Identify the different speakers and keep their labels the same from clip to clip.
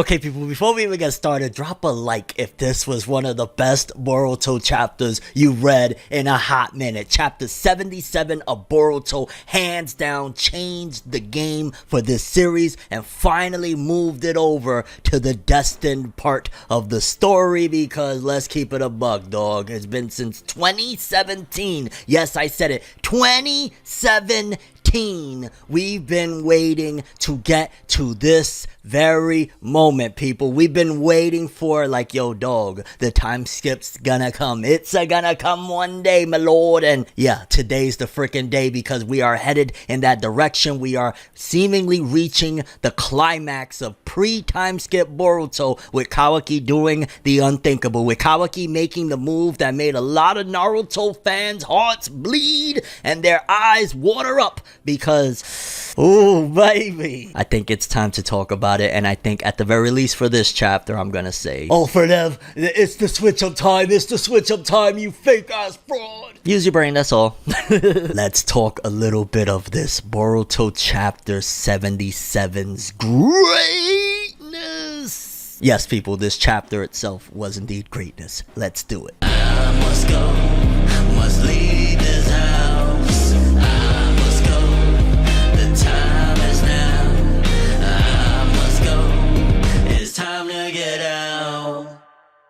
Speaker 1: Okay, people, before we even get started, drop a like if this was one of the best Boruto chapters you read in a hot minute. Chapter 77 of Boruto, hands down, changed the game for this series and finally moved it over to the destined part of the story because let's keep it a buck, dog. It's been since 2017. Yes, I said it. 2017. We've been waiting to get to this very moment, people. We've been waiting for, like, yo, dog, the time skip's gonna come. It's gonna come one day, my lord. And yeah, today's the freaking day because we are headed in that direction. We are seemingly reaching the climax of pre-time skip Boruto with Kawaki doing the unthinkable, with Kawaki making the move that made a lot of Naruto fans' hearts bleed and their eyes water up because, oh baby, I think it's time to talk about it. And I think at the very least for this chapter, I'm gonna say, oh, ForneverWorld, it's the switch up time, it's the switch up time, you fake ass fraud. Use your brain, that's all. Let's talk a little bit of this Boruto chapter 77's greatness. Yes, people, this chapter itself was indeed greatness. Let's do it. I must go, must leave this house. I must go, the time is now. I must go, it's time to get out.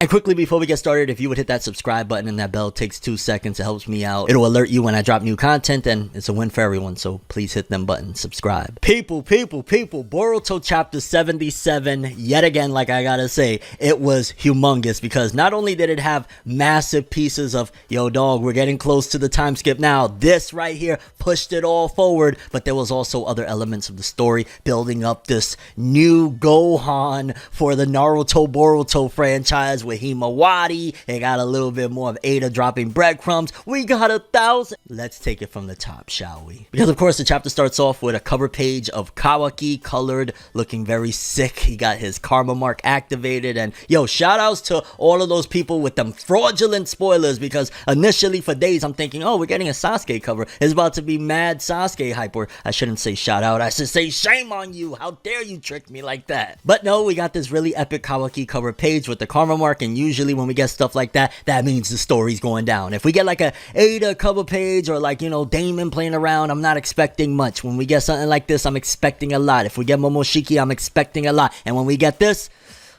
Speaker 1: And quickly before we get started, if you would hit that subscribe button and that bell, it takes 2 seconds, it helps me out. It'll alert you when I drop new content and it's a win for everyone, so please hit them buttons, subscribe. People, Boruto chapter 77, yet again, like I gotta say, it was humongous because not only did it have massive pieces of, yo dog, we're getting close to the time skip now, this right here pushed it all forward, but there was also other elements of the story building up this new Gohan for the Naruto Boruto franchise with Himawari. It got a little bit more of Ada dropping breadcrumbs. We got 1,000. Let's take it from the top, shall we? Because of course the chapter starts off with a cover page of Kawaki, colored, looking very sick. He got his karma mark activated, and yo, shout outs to all of those people with them fraudulent spoilers, because initially for days I'm thinking, oh, we're getting a Sasuke cover. It's about to be mad Sasuke hype, or I shouldn't say shout out, I should say shame on you. How dare you trick me like that? But no, we got this really epic Kawaki cover page with the karma mark. And usually when we get stuff like that, that means the story's going down. If we get like a Ada cover page or like, you know, Daemon playing around, I'm not expecting much. When we get something like this, I'm expecting a lot. If we get Momoshiki, I'm expecting a lot. And when we get this,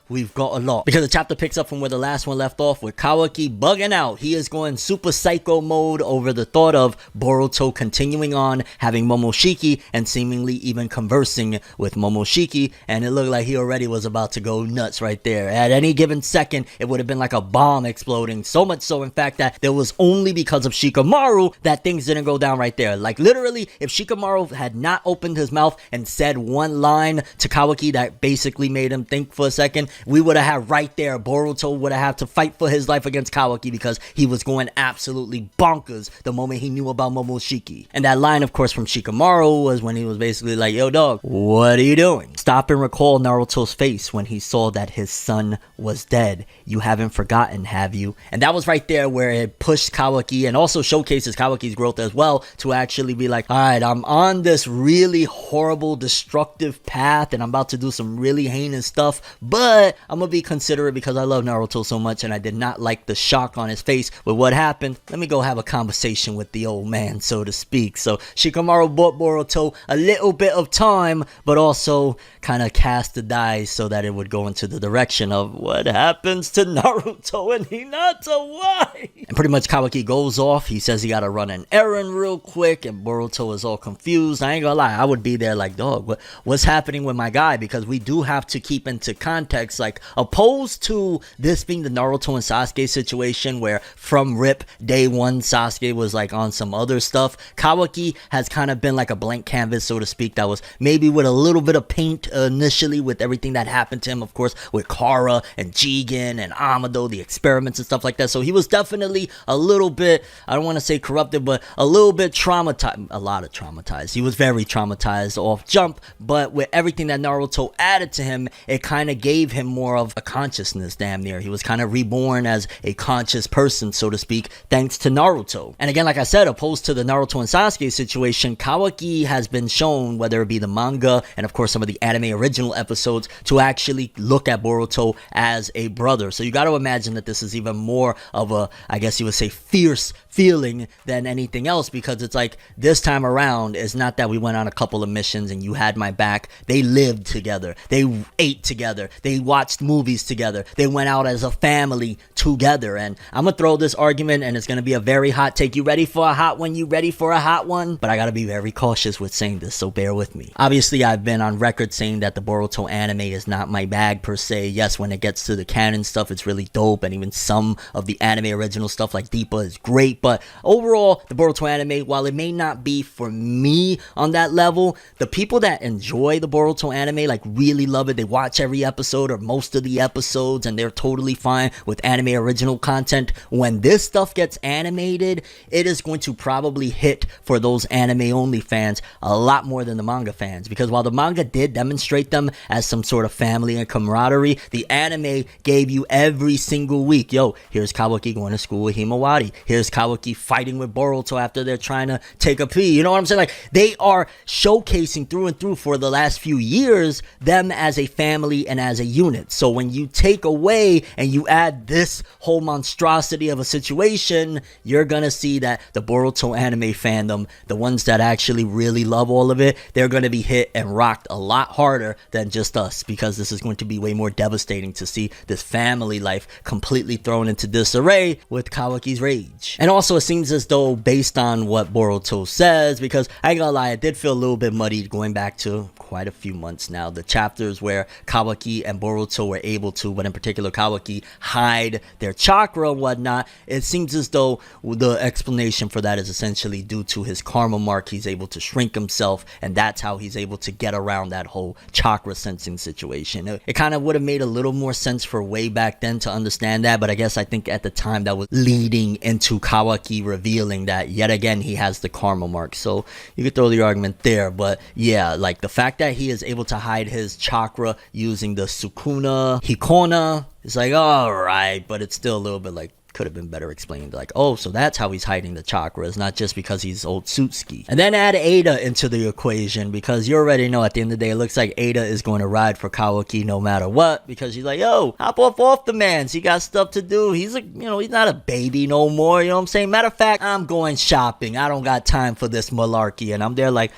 Speaker 1: we've got a lot. Because the chapter picks up from where the last one left off with Kawaki bugging out. He is going super psycho mode over the thought of Boruto continuing on, having Momoshiki, and seemingly even conversing with Momoshiki. And it looked like he already was about to go nuts right there. At any given second, it would have been like a bomb exploding. So much so, in fact, that there was only because of Shikamaru that things didn't go down right there. Like literally, if Shikamaru had not opened his mouth and said one line to Kawaki that basically made him think for a second, we would have had right there, Boruto would have had to fight for his life against Kawaki because he was going absolutely bonkers the moment he knew about Momoshiki. And that line, of course, from Shikamaru was when he was basically like, yo dog, what are you doing? Stop and recall Naruto's face when he saw that his son was dead. You haven't forgotten, have you? And that was right there where it pushed Kawaki and also showcases Kawaki's growth as well to actually be like, all right, I'm on this really horrible, destructive path and I'm about to do some really heinous stuff, but I'm gonna be considerate because I love Naruto so much and I did not like the shock on his face with what happened. Let me go have a conversation with the old man, so to speak. So Shikamaru bought Boruto a little bit of time, but also kind of cast the dice so that it would go into the direction of what happens to Naruto and Hinata, why? And pretty much Kawaki goes off. He says he gotta run an errand real quick and Boruto is all confused. I ain't gonna lie, I would be there like, dog, what's happening with my guy? Because we do have to keep into context, like opposed to this being the Naruto and Sasuke situation where from rip day one Sasuke was like on some other stuff, Kawaki has kind of been like a blank canvas, so to speak, that was maybe with a little bit of paint initially with everything that happened to him, of course, with Kara and Jigen and Amado, the experiments and stuff like that. So he was definitely a little bit, I don't want to say corrupted, but a little bit traumatized, a lot of traumatized. He was very traumatized off jump, but with everything that Naruto added to him, it kind of gave him him more of a consciousness, damn near. He was kind of reborn as a conscious person, so to speak, thanks to Naruto. And again, like I said, opposed to the Naruto and Sasuke situation, Kawaki has been shown, whether it be the manga and of course some of the anime original episodes, to actually look at Boruto as a brother. So you got to imagine that this is even more of a, I guess you would say, fierce feeling than anything else, because it's like this time around, it's not that we went on a couple of missions and you had my back. They lived together, they ate together, they watched movies together, they went out as a family together. And I'm gonna throw this argument, and it's gonna be a very hot take. You ready for a hot one? You ready for a hot one? But I gotta be very cautious with saying this, so bear with me. Obviously, I've been on record saying that the Boruto anime is not my bag per se. Yes, when it gets to the canon stuff, it's really dope, and even some of the anime original stuff like Deepa is great. But overall, the Boruto anime, while it may not be for me on that level, the people that enjoy the Boruto anime, like really love it, they watch every episode or most of the episodes, and they're totally fine with anime original content. When this stuff gets animated, it is going to probably hit for those anime only fans a lot more than the manga fans, because while the manga did demonstrate them as some sort of family and camaraderie, the anime gave you every single week, yo, here's Kawaki going to school with Himawari, here's Kawaki fighting with Boruto after they're trying to take a pee. You know what I'm saying? Like, they are showcasing through and through for the last few years them as a family and as a unit. So when you take away and you add this whole monstrosity of a situation, you're gonna see that the Boruto anime fandom, the ones that actually really love all of it, they're gonna be hit and rocked a lot harder than just us, because this is going to be way more devastating to see this family life completely thrown into disarray with Kawaki's rage. And also, it seems as though, based on what Boruto says, because I ain't gonna lie, I did feel a little bit muddied going back to quite a few months now, the chapters where Kawaki and Boruto were able to, but in particular Kawaki, hide their chakra and whatnot. It seems as though the explanation for that is essentially due to his karma mark. He's able to shrink himself, and that's how he's able to get around that whole chakra sensing situation. It kind of would have made a little more sense for way back then to understand that, but I guess I think at the time that was leading into Kawaki revealing that yet again he has the karma mark. So you could throw the argument there, but yeah, like the fact that he is able to hide his chakra using the Sukuna Hikona, it's like, alright, but it's still a little bit like, could have been better explained, like, oh, so that's how he's hiding the chakras, not just because he's Otsutsuki. And then add Ada into the equation, because you already know at the end of the day, it looks like Ada is going to ride for Kawaki no matter what, because she's like, yo, hop off the man, he got stuff to do, he's like, you know, he's not a baby no more, you know what I'm saying? Matter of fact, I'm going shopping, I don't got time for this malarkey. And I'm there like,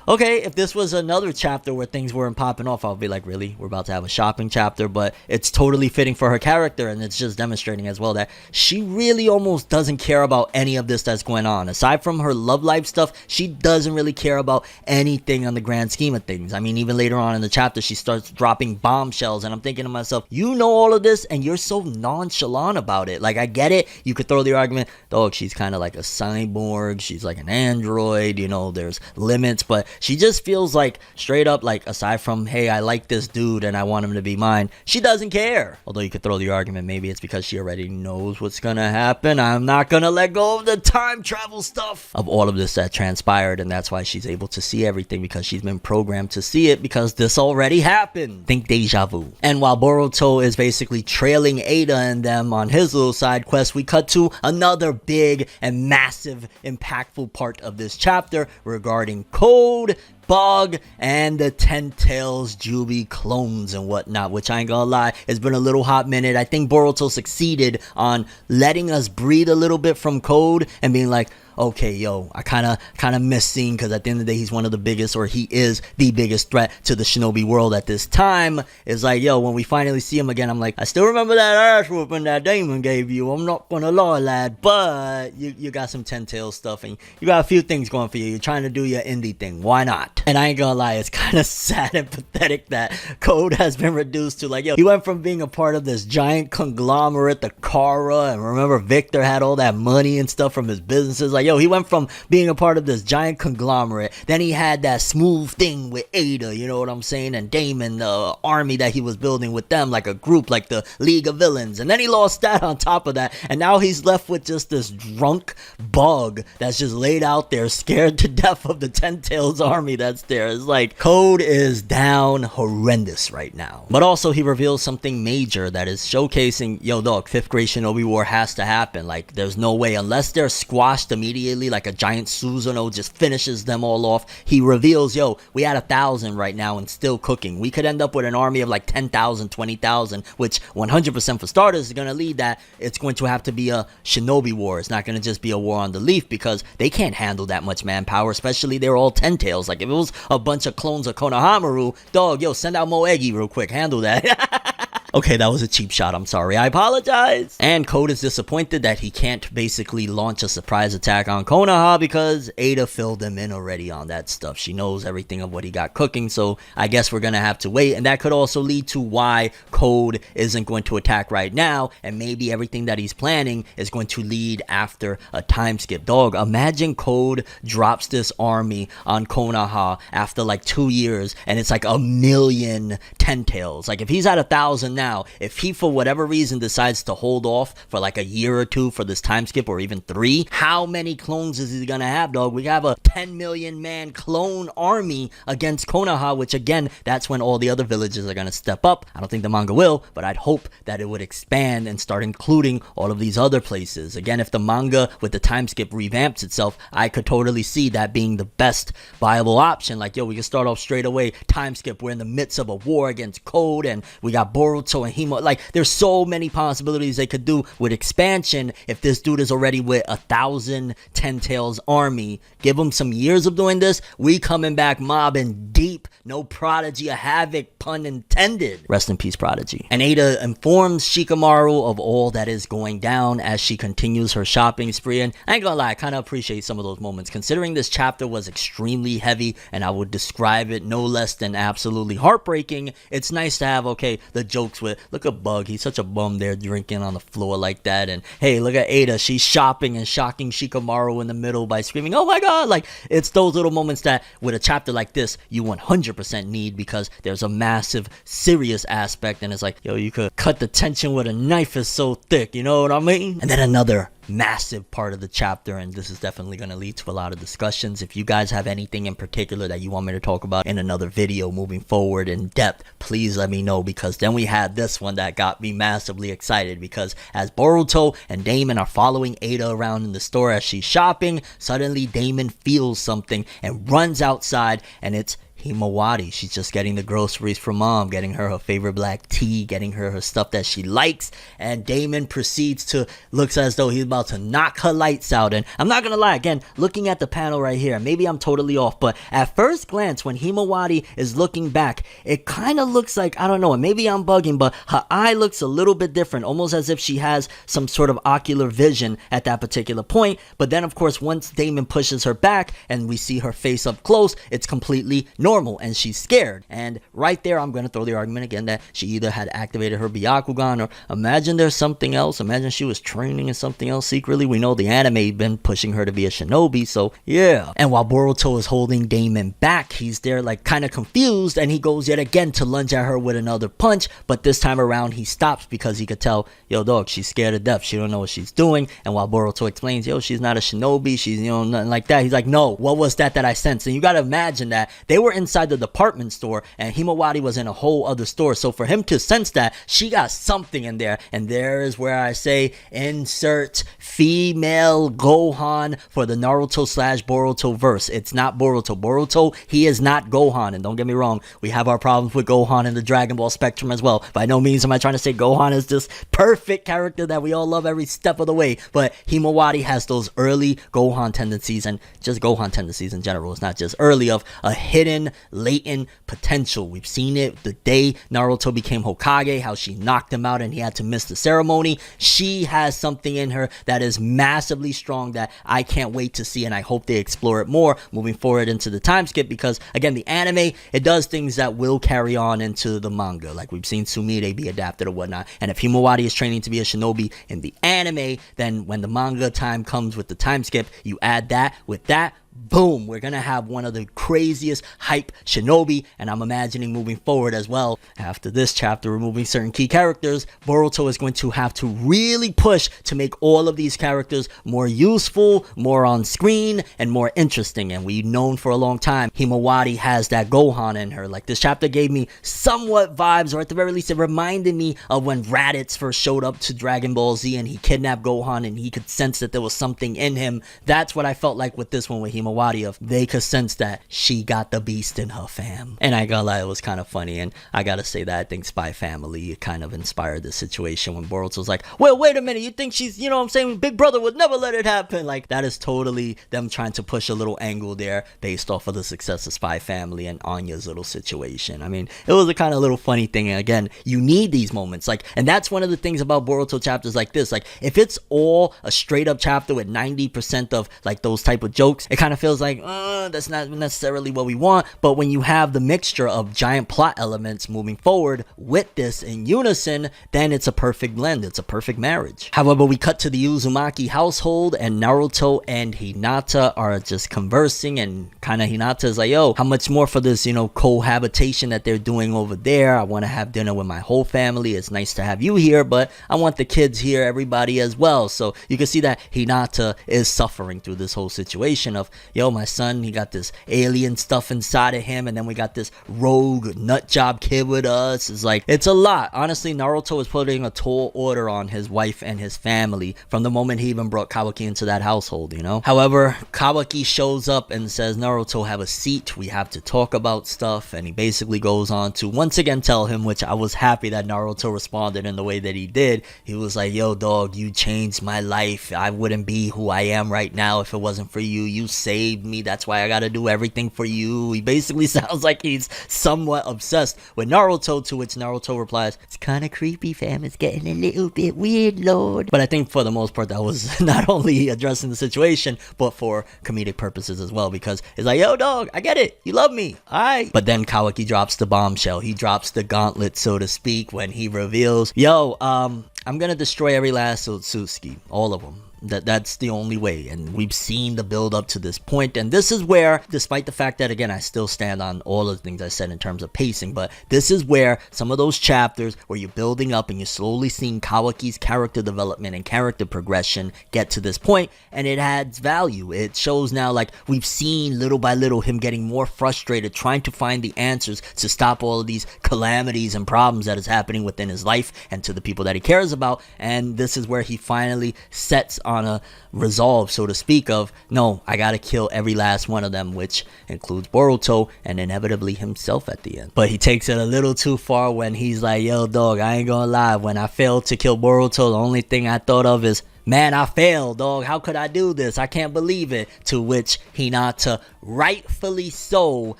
Speaker 1: okay, if this was another chapter where things weren't popping off, I'll be like, really? We're about to have a shopping chapter? But it's totally fitting for her character, and it's just demonstrating as well that she really almost doesn't care about any of this that's going on. Aside from her love life stuff, she doesn't really care about anything on the grand scheme of things. I mean, even later on in the chapter, she starts dropping bombshells, and I'm thinking to myself, you know all of this, and you're so nonchalant about it. Like, I get it. You could throw the argument, dog, she's kind of like a cyborg, she's like an android, you know, there's limits, but she just feels like, straight up, like, aside from, hey, I like this dude and I want him to be mine, she doesn't care. Although you could throw the argument, maybe it's because she already knows what's gonna happen. I'm not gonna let go of the time travel stuff of all of this that transpired, and that's why she's able to see everything, because she's been programmed to see it, because this already happened. Think deja vu. And while Boruto is basically trailing Ada and them on his little side quest, we cut to another big and massive, impactful part of this chapter regarding Code, Bug, and the Ten Tails Jubi clones and whatnot, which I ain't gonna lie, it's been a little hot minute. I think Boruto succeeded on letting us breathe a little bit from Code and being like, okay, yo, I kind of miss seeing, because at the end of the day, he's one of the biggest, or he is the biggest threat to the Shinobi world at this time. It's like, yo, when we finally see him again, I'm like, I still remember that ass whooping that Daemon gave you. I'm not gonna lie, lad, but you got some Ten Tails stuff, and you got a few things going for you. You're trying to do your indie thing. Why not? And I ain't gonna lie, it's kind of sad and pathetic that Code has been reduced to, like, yo, he went from being a part of this giant conglomerate, the Kara, and remember Victor had all that money and stuff from his businesses. Like, yo, he went from being a part of this giant conglomerate, then he had that smooth thing with Ada, you know what I'm saying, and Daemon, the army that he was building with them, like a group, like the League of Villains, and then he lost that on top of that, and now he's left with just this drunk bug that's just laid out there, scared to death of the Ten Tails army that's there. It's like, Code is down horrendous right now. But also, he reveals something major that is showcasing, yo, dog, 5th grade Shinobi War has to happen. Like, there's no way, unless they're squashed immediately, like a giant Susanoo just finishes them all off. He reveals, yo, we had 1,000 right now and still cooking. We could end up with an army of like 10,000, 20,000, which 100% for starters is going to lead that it's going to have to be a Shinobi War. It's not going to just be a war on the leaf, because they can't handle that much manpower, especially they're all 10 tails. Like, if it was a bunch of clones of Konohamaru, dog, yo, send out Moegi real quick, handle that. Okay, that was a cheap shot. I'm sorry. I apologize. And Code is disappointed that he can't basically launch a surprise attack on Konoha because Ada filled him in already on that stuff. She knows everything of what he got cooking, so I guess we're going to have to wait. And that could also lead to why Code isn't going to attack right now, and maybe everything that he's planning is going to lead after a time skip. Dog, imagine Code drops this army on Konoha after like 2 years, and it's like 1,000,000 10 tails. Like, if he's at 1,000 now, if he for whatever reason decides to hold off for like a year or two for this time skip, or even 3, how many clones is he gonna have, dog? We have a 10 million man clone army against Konoha, which again, that's when all the other villages are gonna step up. I don't think the manga will, but I'd hope that it would expand and start including all of these other places. Again, if the manga with the time skip revamps itself, I could totally see that being the best viable option. Like, yo, we can start off straight away, time skip, we're in the midst of a war against Code, and we got Boruto and Himawari. Like, there's so many possibilities they could do with expansion. If this dude is already with 1,000 10 tails army, give him some years of doing this, we coming back mobbing deep. No Prodigy of Havoc, pun intended. Rest in peace, Prodigy. And Ada informs Shikamaru of all that is going down as she continues her shopping spree. And I ain't gonna lie, I kind of appreciate some of those moments, considering this chapter was extremely heavy, and I would describe it no less than absolutely heartbreaking. It's nice to have, okay, the jokes with, look at Bug, he's such a bum there drinking on the floor like that, and hey, look at Ada, she's shopping and shocking Shikamaru in the middle by screaming, oh my god. Like, it's those little moments that with a chapter like this you 100% need, because there's a massive serious aspect, and it's like, yo, you could cut the tension with a knife, is so thick, you know what I mean? And then another massive part of the chapter, and this is definitely going to lead to a lot of discussions. If you guys have anything in particular that you want me to talk about in another video moving forward in depth, please let me know, because then we had this one that got me massively excited, because as Boruto and Daemon are following Ada around in the store as she's shopping, suddenly Daemon feels something and runs outside, and it's Himawari. She's just getting the groceries from mom, getting her favorite black tea, getting her stuff that she likes, and Daemon proceeds to, looks as though he's about to knock her lights out. And I'm not gonna lie, again, looking at the panel right here, maybe I'm totally off, but at first glance when Himawari is looking back, it kind of looks like, I don't know, and maybe I'm bugging, but her eye looks a little bit different, almost as if she has some sort of ocular vision at that particular point. But then of course, once Daemon pushes her back and we see her face up close, it's completely normal, and she's scared. And right there, I'm going to throw the argument again that she either had activated her Byakugan, or imagine there's something else. Imagine she was training in something else secretly. We know the anime been pushing her to be a shinobi, so yeah. And while Boruto is holding Daemon back, he's there like kind of confused, and he goes yet again to lunge at her with another punch, but this time around he stops because he could tell, yo dog, she's scared to death, she don't know what she's doing. And while Boruto explains, yo, she's not a shinobi, she's, you know, nothing like that, he's like, no, what was that I sensed? And you gotta imagine that they were inside the department store and Himawari was in a whole other store, so for him to sense that, she got something in there. And there is where I say, insert female Gohan for the Naruto / Boruto verse. It's not Boruto, he is not Gohan, and don't get me wrong, we have our problems with Gohan in the Dragon Ball spectrum as well. By no means am I trying to say Gohan is this perfect character that we all love every step of the way, but Himawari has those early Gohan tendencies, and just Gohan tendencies in general. It's not just early, of a hidden latent potential. We've seen it the day Naruto became Hokage, how she knocked him out and he had to miss the ceremony. She has something in her that is massively strong that I can't wait to see, and I hope they explore it more moving forward into the time skip, because again, the anime, it does things that will carry on into the manga. Like we've seen Sumire be adapted or whatnot, and if Himawari is training to be a shinobi in the anime, then when the manga time comes with the time skip, you add that with that, boom, we're gonna have one of the craziest hype Shinobi, and I'm imagining moving forward as well. After this chapter, removing certain key characters, Boruto is going to have to really push to make all of these characters more useful, more on screen, and more interesting. And we've known for a long time, Himawari has that Gohan in her. Like, this chapter gave me somewhat vibes, or at the very least, it reminded me of when Raditz first showed up to Dragon Ball Z and he kidnapped Gohan and he could sense that there was something in him. That's what I felt like with this one with Himawari, of they could sense that she got the beast in her fam. And I ain't gonna lie, it was kind of funny, and I gotta say that I think Spy Family kind of inspired this situation when Boruto was like, well, wait a minute, you think she's, you know what I'm saying, Big Brother would never let it happen. Like, that is totally them trying to push a little angle there based off of the success of Spy Family and Anya's little situation. I mean, it was a kind of little funny thing, and again, you need these moments, like, and that's one of the things about Boruto chapters like this. Like, if it's all a straight up chapter with 90% of like those type of jokes, it kind of feels like that's not necessarily what we want. But when you have the mixture of giant plot elements moving forward with this in unison, then it's a perfect blend, it's a perfect marriage. However, we cut to the Uzumaki household, and Naruto and Hinata are just conversing, and kind of Hinata is like, yo, how much more for this, you know, cohabitation that they're doing over there? I want to have dinner with my whole family. It's nice to have you here, but I want the kids here, everybody as well. So you can see that Hinata is suffering through this whole situation of, yo, my son, he got this alien stuff inside of him, and then we got this rogue nut job kid with us. It's like, it's a lot. Honestly, Naruto is putting a tall order on his wife and his family from the moment he even brought Kawaki into that household, you know? However, Kawaki shows up and says, Naruto, have a seat, we have to talk about stuff. And he basically goes on to once again tell him, which I was happy that Naruto responded in the way that he did. He was like, yo, dog, you changed my life. I wouldn't be who I am right now if it wasn't for you. You saved me. That's why I gotta do everything for you. He basically sounds like he's somewhat obsessed with Naruto, to which Naruto replies, it's kind of creepy, fam. It's getting a little bit weird, Lord. But I think for the most part, that was not only addressing the situation, but for comedic purposes as well, because it's like, yo, dog, I get it. You love me. All right. But then Kawaki drops the bombshell. He drops the gauntlet, so to speak, when he reveals, yo, I'm gonna destroy every last Otsutsuki, all of them. That's the only way, and we've seen the build up to this point. And this is where, despite the fact that, again, I still stand on all of the things I said in terms of pacing, but this is where some of those chapters where you're building up and you're slowly seeing Kawaki's character development and character progression get to this point, and it adds value. It shows now, like, we've seen little by little him getting more frustrated, trying to find the answers to stop all of these calamities and problems that is happening within his life and to the people that he cares about. And this is where he finally sets on a resolve, so to speak, of, no, I gotta kill every last one of them, which includes Boruto and inevitably himself at the end. But he takes it a little too far when he's like, yo, dog, I ain't gonna lie, when I failed to kill Boruto, the only thing I thought of is, man, I failed, dog. How could I do this? I can't believe it. To which Hinata, rightfully so,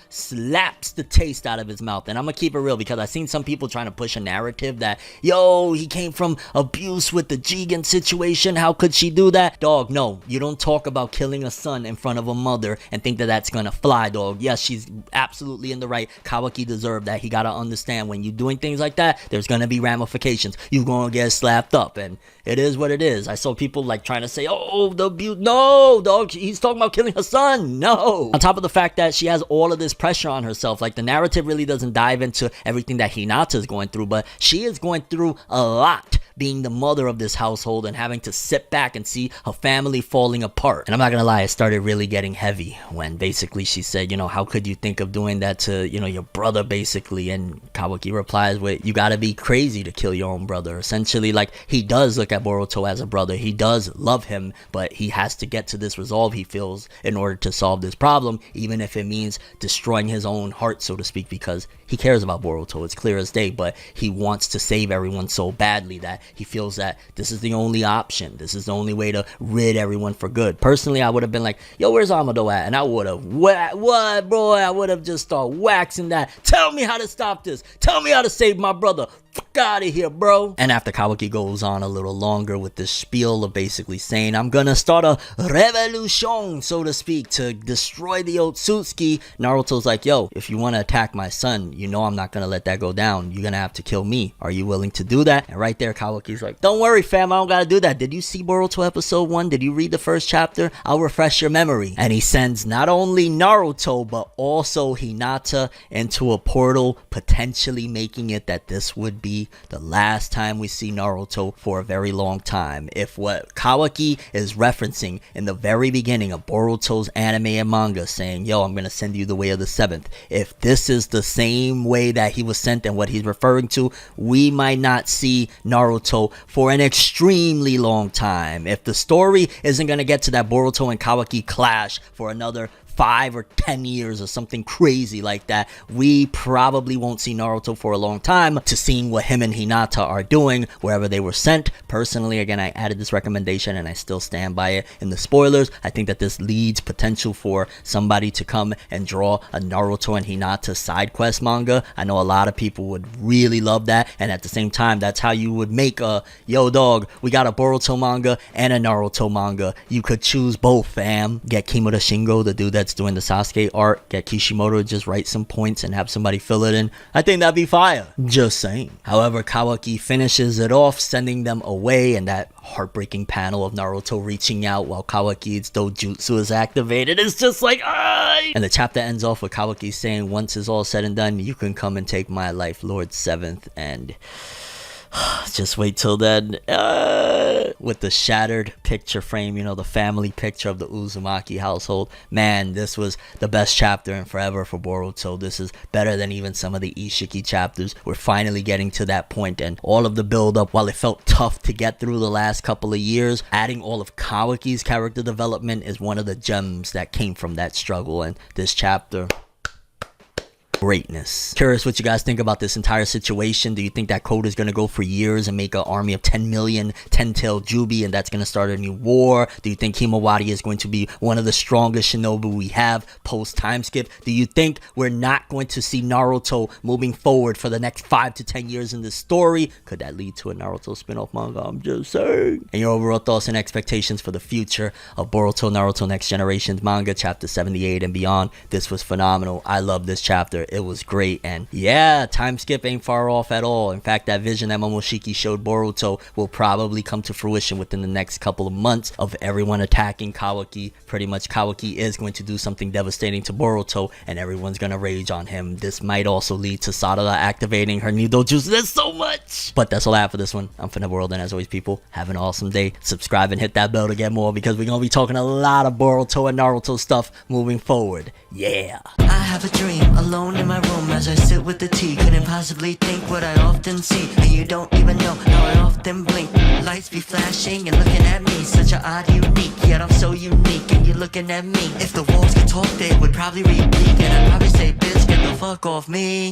Speaker 1: slaps the taste out of his mouth. And I'm gonna keep it real, because I've seen some people trying to push a narrative that, yo, he came from abuse with the Jigen situation. How could she do that? Dog, no. You don't talk about killing a son in front of a mother and think that that's gonna fly, dog. Yes, she's absolutely in the right. Kawaki deserved that. He gotta understand, when you're doing things like that, there's gonna be ramifications. You're gonna get slapped up, and it is what it is. I saw people like trying to say, oh, the abuse. No, dog, he's talking about killing her son. No. On top of the fact that she has all of this pressure on herself, like, the narrative really doesn't dive into everything that Hinata is going through, but she is going through a lot, being the mother of this household and having to sit back and see her family falling apart. And I'm not gonna lie, it started really getting heavy when basically she said, you know, how could you think of doing that to, you know, your brother, basically? And Kawaki replies with, you gotta be crazy to kill your own brother. Essentially, like, he does look at Boruto as a brother. He does love him, but he has to get to this resolve, he feels, in order to solve this problem, even if it means destroying his own heart, so to speak, because he cares about Boruto, it's clear as day, but he wants to save everyone so badly that he feels that this is the only option. This is the only way to rid everyone for good. Personally, I would have been like, yo, where's Amado at? And I would have, what, boy? I would have just started waxing that. Tell me how to stop this. Tell me how to save my brother. fuck out of here, bro. And after Kawaki goes on a little longer with this spiel of basically saying, I'm gonna start a revolution, so to speak, to destroy the Otsutsuki, Naruto's like, yo, if you want to attack my son, you know I'm not gonna let that go down. You're gonna have to kill me. Are you willing to do that? And right there, Kawaki's like, don't worry, fam, I don't gotta do that. Did you see Boruto episode 1? Did you read the first chapter? I'll refresh your memory. And he sends not only Naruto, but also Hinata into a portal, potentially making it that this would be the last time we see Naruto for a very long time. If what Kawaki is referencing in the very beginning of Boruto's anime and manga, saying, yo, I'm gonna send you the way of the seventh, if this is the same way that he was sent and what he's referring to, we might not see Naruto for an extremely long time. If the story isn't gonna get to that Boruto and Kawaki clash for another 5 or 10 years or something crazy like that, we probably won't see Naruto for a long time, to seeing what him and Hinata are doing wherever they were sent. Personally, again, I added this recommendation and I still stand by it in the spoilers. I think that this leads potential for somebody to come and draw a Naruto and Hinata side quest manga. I know a lot of people would really love that, and at the same time, that's how you would make a, yo dog, we got a Boruto manga and a Naruto manga. You could choose both, fam. Get Kimura Shingo, the dude that's doing the Sasuke art, get Kishimoto to just write some points and have somebody fill it in. I think that'd be fire. Just saying. However, Kawaki finishes it off, sending them away, and that heartbreaking panel of Naruto reaching out while Kawaki's dojutsu is activated is just like, ay! And the chapter ends off with Kawaki saying, once it's all said and done, you can come and take my life, Lord Seventh. And just wait till then. With the shattered picture frame, you know, the family picture of the Uzumaki household. Man, this was the best chapter in forever for Boruto. This is better than even some of the Ishiki chapters. We're finally getting to that point, and all of the build up, while it felt tough to get through the last couple of years, adding all of Kawaki's character development is one of the gems that came from that struggle. And this chapter, greatness. Curious what you guys think about this entire situation. Do you think that Code is going to go for years and make an army of 10 million 10-tailed Jubi, and that's going to start a new war? Do you think Himawari is going to be one of the strongest shinobi we have post time skip? Do you think we're not going to see Naruto moving forward for the next 5 to 10 years in this story? Could that lead to a Naruto spin-off manga? I'm just saying. And your overall thoughts and expectations for the future of Boruto Naruto Next Generations manga, chapter 78 and beyond. This was phenomenal. I love this chapter. It was great, and yeah, time skip ain't far off at all. In fact, that vision that Momoshiki showed Boruto will probably come to fruition within the next couple of months of everyone attacking Kawaki. Pretty much Kawaki is going to do something devastating to Boruto, and everyone's gonna rage on him. This might also lead to Sarada activating her new dojutsu. There's so much! But that's all I have for this one. I'm ForneverWorld, and as always, people, have an awesome day. Subscribe and hit that bell to get more, because we're gonna be talking a lot of Boruto and Naruto stuff moving forward. Yeah!
Speaker 2: I have a dream, alone in my room as I sit with the tea. Couldn't possibly think what I often see, and you don't even know how I often blink. Lights be flashing and looking at me, such an odd unique, yet I'm so unique and you're looking at me. If the walls could talk, they would probably repeat, and I'd probably say, bitch, get the fuck off me.